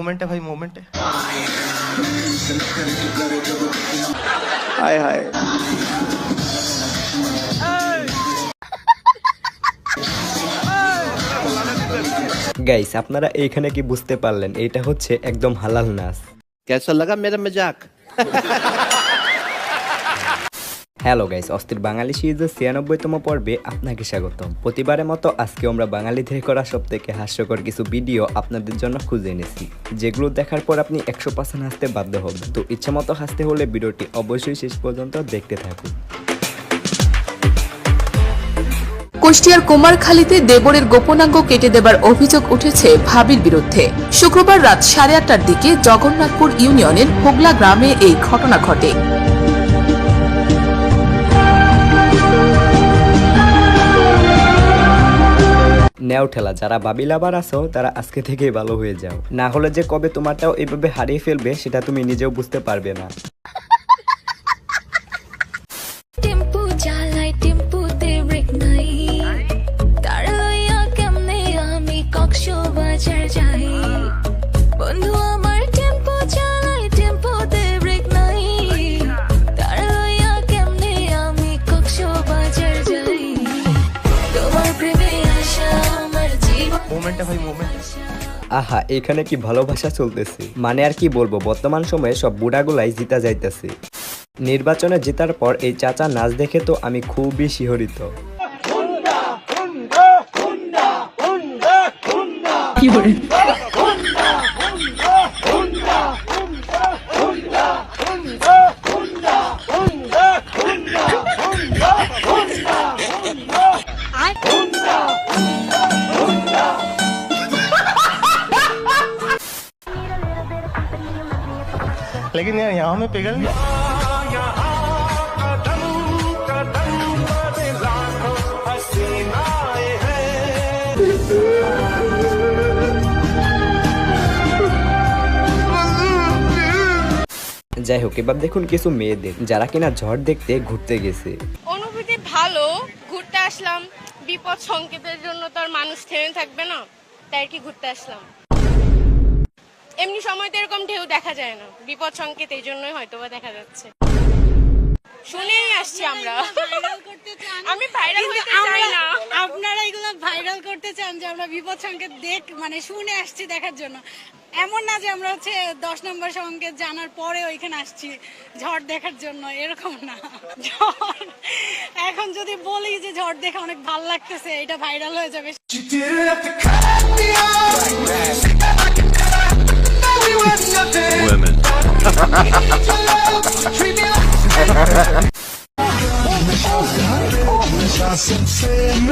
Moment है भाई, moment है। हाय हाय। গাইস আপনারা এইখানে কি বুঝতে পারলেন এটা হচ্ছে একদম হালাল নাচ। कैसा लगा मेरा मजाक? হ্যালো গাইস, অস্থির বাঙালি সিরিজের ৯৬তম পর্বে আপনাকে স্বাগতম। প্রতিবারের মতো আজকে আমরা বাঙালিদের করা সব থেকে হাস্যকর কিছু ভিডিও আপনাদের জন্য খুঁজে এনেছি, যেগুলো দেখার পর আপনি ১০০% হাসতে বাধ্য হবেন। তো ইচ্ছা মতো হাসতে হলে ভিডিওটি অবশ্যই শেষ পর্যন্ত দেখতে থাকুন। কুষ্টিয়ার কুমারখালীতে দেবরের গোপনাঙ্গ কেটে দেবার অভিযোগ উঠেছে ভাবির বিরুদ্ধে। শুক্রবার রাত ৮:৩০টার দিকে জগন্নাথপুর ইউনিয়নের হোগলা গ্রামে এই ঘটনা ঘটে। নেও ঠেলা, যারা বাবি লাভার আছো তারা আজকে থেকেই ভালো হয়ে যাও, না হলে যে কবে তোমারটাও এইভাবে হারিয়ে ফেলবে সেটা তুমি নিজেও বুঝতে পারবে না। मोमेंट है भाई, मोमेंट है। আহা, এখানে কি ভালোবাসা চলতেছে, মানে আর কি বলবো, বর্তমান সময়ে সব বুড়াগুলাই জিতা যাইতেছে। নির্বাচনে জেতার পর এই চাচা নাচ দেখে তো আমি খুবই শিহরিত। लेकिन यार यहाँ में पिघल नहीं। যাই হোক, এবার দেখুন কিছু মেয়েদের যারা কিনা ঝড় দেখতে ঘুরতে গেছে। অনুভূতি ভালো, ঘুরতে আসলাম। বিপদ সংকেতের জন্য তো আর মানুষ থেমে থাকবে না, তাই কি ঘুরতে আসলাম। এমনি সময় তো এরকম ঢেউ দেখা যায় না, বিপদ সংকেত এই জন্যই হয়তো বা দেখা যাচ্ছে। শুনেই আসছি আমরা। আমি ভাইরাল হতে চাই না, আপনারা এগুলো ভাইরাল করতে চান যে আমরা বিপদ সংকেত মানে শুনে আসছি দেখার জন্য। এমন না যে আমরা হচ্ছে ১০ নম্বর সংকেত জানার পরে ওইখানে আসছি ঝড় দেখার জন্য, এরকম না। ঝড় এখন যদি বলি যে ঝড় দেখা অনেক ভালো লাগতেছে, এটা ভাইরাল হয়ে যাবে।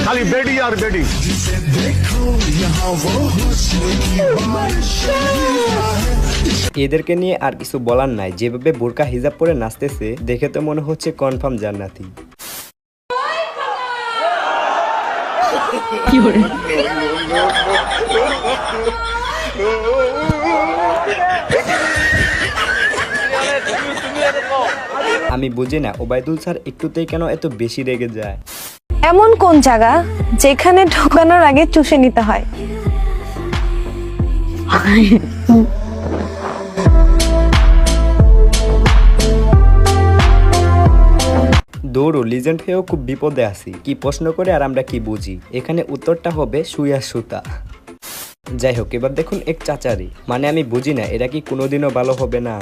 खाली बेडी और बेडी। এদেরকে নিয়ে আর কিছু বলার নাই, যেভাবে বোরকা হিজাব পরে নাচতেছে দেখে তো মনে হচ্ছে কনফার্ম জান্নাতি। আমি বুঝি না ওবায়দুল স্যার একটুতেই কেন এত বেশি রেগে যায়। এমন কোন জায়গা যেখানে ঢোকানোর আগে চুষে নিতে হয়? দৌড়ো লিজেন্ড হয়েও খুব বিপদে আছি, কি প্রশ্ন করে আর আমরা কি বুঝি। এখানে উত্তরটা হবে সুইয়া সুতা। যাই হোক, এবার দেখুন এক চাচারি, মানে আমি বুঝি না এরা কি কোনোদিনও ভালো হবে না।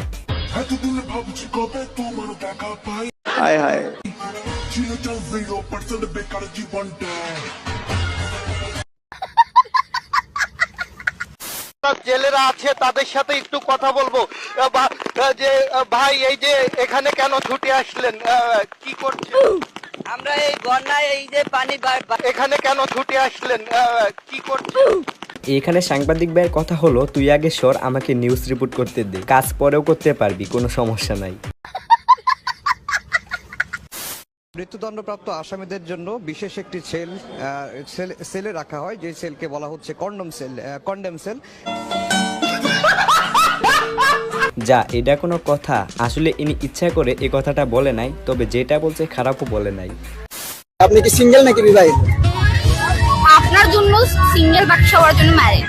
हाय हाय। জেলেরা আছে তাদের সাথে একটু কথা বলবো। যে ভাই, এই যে এখানে কেন ছুটে আসলেন, কি করছেন? আমরা এই বন্যায় এই যে পানি এখানে কেন ছুটে আসলেন, কি করছেন? এখানে সাংবাদিক ভাইয়ের কথা হলো, তুই আগে সর, আমাকে নিউজ রিপোর্ট করতে দে, কাজ পরেও করতে পারবি, কোনো সমস্যা নাই। মৃত্যুদণ্ডপ্রাপ্ত আসামিদের জন্য বিশেষ একটি সেলে রাখা হয়, যে সেলকে বলা হচ্ছে কন্ডেম সেল। যা, এটা কোনো কথা? আসলে ইনি ইচ্ছা করে এই কথাটা বলে নাই, তবে যেটা বলছে খারাপও বলে নাই। আপনি কি সিঙ্গেল নাকি বিবাহিত? আপনার জন্য সিঙ্গেল, বাকি সবার জন্য ম্যারেড।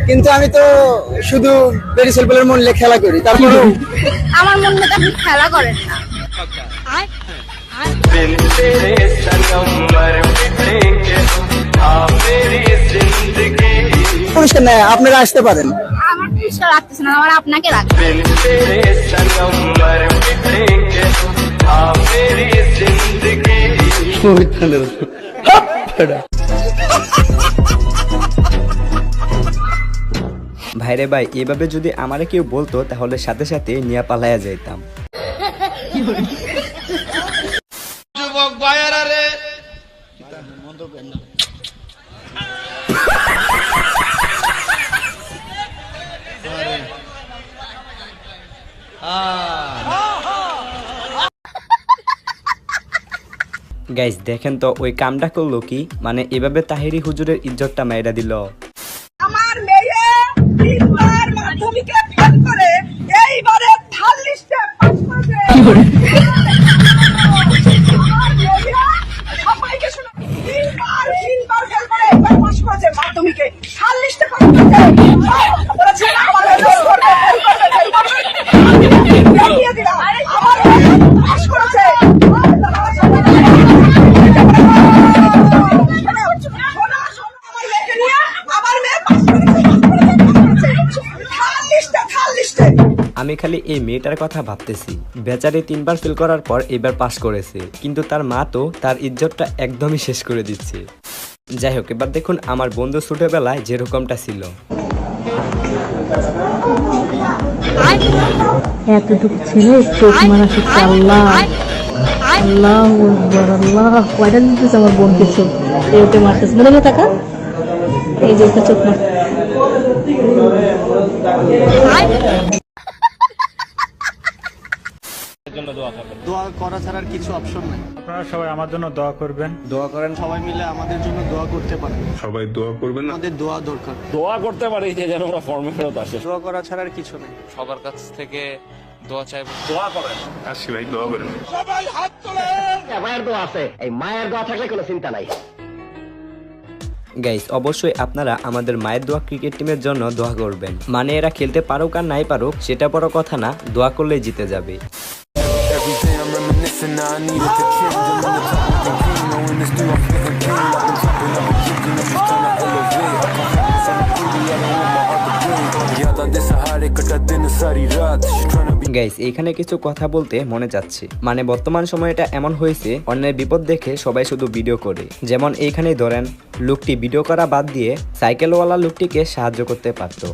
কিন্তু আমি তো শুধু পেরিসেল বলের মন নিয়ে খেলা করি, তারপরে আমার মন মতো আপনি খেলা করেন না। পুরস্কার নেয়, আপনারা আসতে পারেন। আমার পুরস্কার রাখতেছে না, আমার আপনাকে রাখবে। ভাইরে ভাই, এভাবে যদি আমারে কেউ বলতো তাহলে সাথে সাথে নিয়ে পালায়া যাইতাম। যুবক ভাইয়ারা রে, গাইস দেখেন তো ওই কামটা করলো কি, মানে এভাবে তাহিরি হুজুরের ইজ্জতটা মাইরা দিল। আমার মেয়ে তিনবার মাধ্যমিকে ফেল করে এইবারে থার্ড লিস্টে পাস করেছে। সবাইকে শোনো, তিনবার ফেল করে এইবার পাস করেছে মাধ্যমিকে, থার্ড লিস্টে পাস করেছে। বলেছে আমার ফেল করবে, ফেল করবে। দেখিয়ে দিলাম আমার পাস করেছে। আমি খালি এই মেয়েটার কথা ভাবতেছি, বেচারি 3বার ফেল করার পর এবার পাস করেছে, কিন্তু তার মা তো তার ইজ্জতটা একদমই শেষ করে দিচ্ছে। যাই হোক, এবার দেখুন আমার বন্ধু ছোটবেলায় যেরকমটা ছিল। এতটুকু ছেলে চোখ মারা শিখছে। আল্লাহ আল্লাহ আল্লাহ, কয়টা দিতেছে আমার বোনকে চোখ, এতে মারতেছে। মনে হয় টাকা, এই যে চোখ মার। দোয়া করা ছাড়ার কিছু অপশন নাই। আপনারা সবাই আমার জন্য দোয়া করবেন। দোয়া করেন, সবাই মিলে আমাদের জন্য দোয়া করতে পারেন। সবাই দোয়া করবেন। আমাদের দোয়া দরকার। দোয়া করতে পারি যে যেন আমরা ফর্মে ফেরত আসে। দোয়া করা ছাড়ার কিছু নেই। সবার কাছ থেকে দোয়া চাইবো, দোয়া করেন। আসি ভাই, দোয়া করেন। সবাই হাত তোলে। মায়ের দোয়া আছে, এই মায়ের দোয়া থাকলে কোনো চিন্তা নাই। গাইস অবশ্যই আপনারা আমাদের মায়ের দোয়া ক্রিকেট টিমের জন্য দোয়া করবেন। মানে এরা খেলতে পারুক আর নাই পারুক সেটা বড় কথা না, দোয়া করলেই জিতে যাবে। গাইস এখানে কিছু কথা বলতে মনে যাচ্ছে, মানে বর্তমান সময়টা এমন হয়েছে অন্যের বিপদ দেখে সবাই শুধু ভিডিও করে। যেমন এইখানেই ধরেন, লোকটি ভিডিও করা বাদ দিয়ে সাইকেলওয়ালা লোকটিকে সাহায্য করতে পারতো,